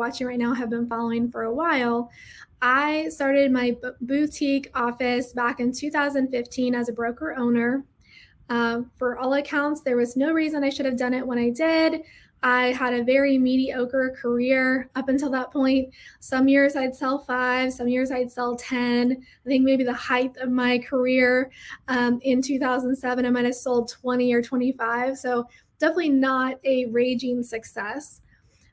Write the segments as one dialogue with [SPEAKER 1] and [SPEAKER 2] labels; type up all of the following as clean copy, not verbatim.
[SPEAKER 1] watching right now have been following for a while, I started my boutique office back in 2015 as a broker owner. For all accounts, there was no reason I should have done it when I did. I had a very mediocre career up until that point. Some years I'd sell 5, some years I'd sell 10. I think maybe the height of my career in 2007, I might have sold 20 or 25. So definitely not a raging success.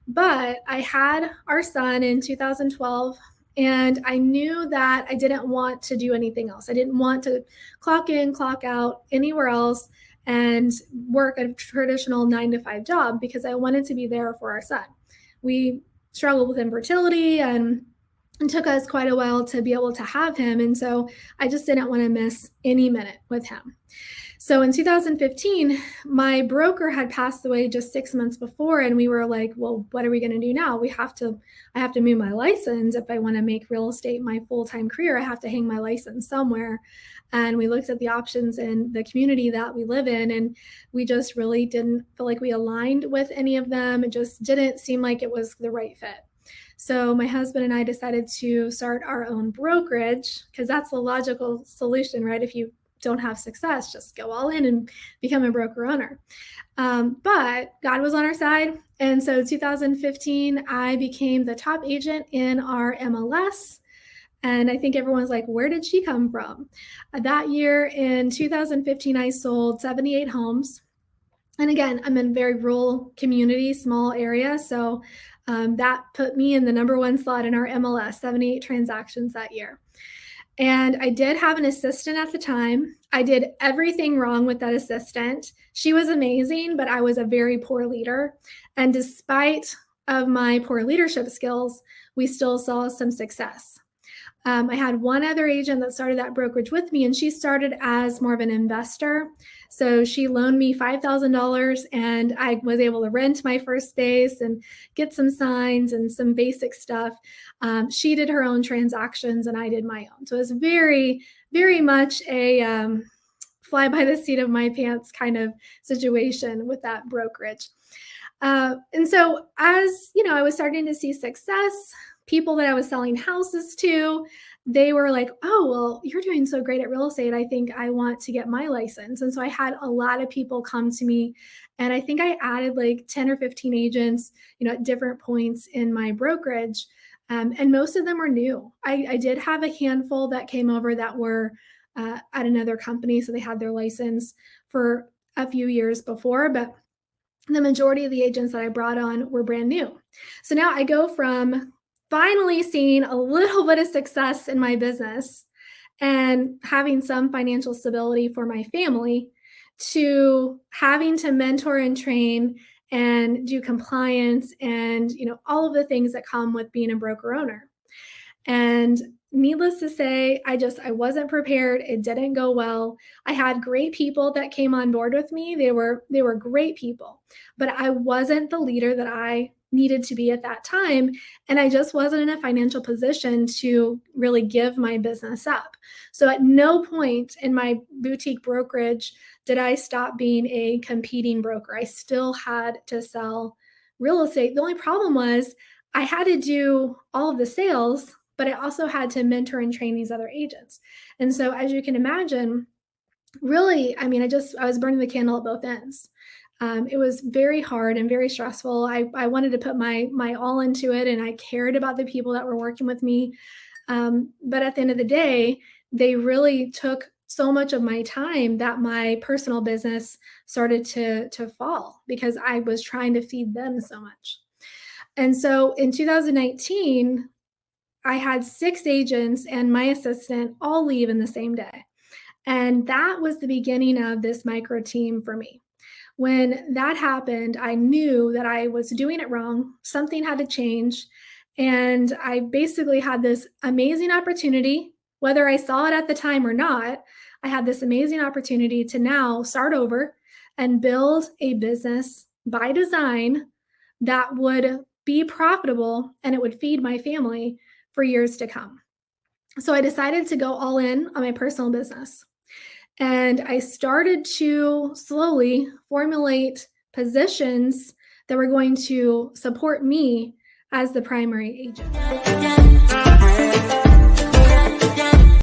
[SPEAKER 1] But I had our son in 2012, and I knew that I didn't want to do anything else. I didn't want to clock in, clock out anywhere else and work a traditional 9 to 5 job because I wanted to be there for our son. We struggled with infertility, and it took us quite a while to be able to have him. And so I just didn't want to miss any minute with him. So in 2015, my broker had passed away just 6 months before, and we were like, well, what are we going to do now? I have to move my license. If I want to make real estate my full-time career, I have to hang my license somewhere. And we looked at the options in the community that we live in, and we just really didn't feel like we aligned with any of them. It just didn't seem like it was the right fit. So my husband and I decided to start our own brokerage because that's the logical solution, right? If you don't have success, just go all in and become a broker owner. But God was on our side. And so 2015, I became the top agent in our MLS. And I think everyone's like, where did she come from? That year in 2015, I sold 78 homes. And again, I'm in a very rural community, small area. So that put me in the number one slot in our MLS, 78 transactions that year. And I did have an assistant at the time. I did everything wrong with that assistant. She was amazing, but I was a very poor leader. And despite of my poor leadership skills, we still saw some success. I had one other agent that started that brokerage with me, and she started as more of an investor. So she loaned me $5,000, and I was able to rent my first space and get some signs and some basic stuff. She did her own transactions, and I did my own. So it was very, very much a fly by the seat of my pants kind of situation with that brokerage. And so as I was starting to see success, people that I was selling houses to, they were like, oh, well, you're doing so great at real estate. I think I want to get my license. And so I had a lot of people come to me, and I think I added like 10 or 15 agents, at different points in my brokerage. And most of them were new. I did have a handful that came over that were at another company. So they had their license for a few years before, but the majority of the agents that I brought on were brand new. So now I go from finally seeing a little bit of success in my business and having some financial stability for my family to having to mentor and train and do compliance and all of the things that come with being a broker owner. And needless to say, I wasn't prepared. It didn't go well. I had great people that came on board with me. They were great people, but I wasn't the leader that I needed to be at that time. And I just wasn't in a financial position to really give my business up. So at no point in my boutique brokerage did I stop being a competing broker. I still had to sell real estate. The only problem was I had to do all of the sales, but I also had to mentor and train these other agents. And so as you can imagine, really, I was burning the candle at both ends. It was very hard and very stressful. I wanted to put my all into it, and I cared about the people that were working with me. But at the end of the day, they really took so much of my time that my personal business started to fall because I was trying to feed them so much. And so in 2019, I had 6 agents and my assistant all leave in the same day. And that was the beginning of this micro team for me. When that happened, I knew that I was doing it wrong. Something had to change. And I basically had this amazing opportunity, whether I saw it at the time or not, I had this amazing opportunity to now start over and build a business by design that would be profitable and it would feed my family for years to come. So I decided to go all in on my personal business. And I started to slowly formulate positions that were going to support me as the primary agent.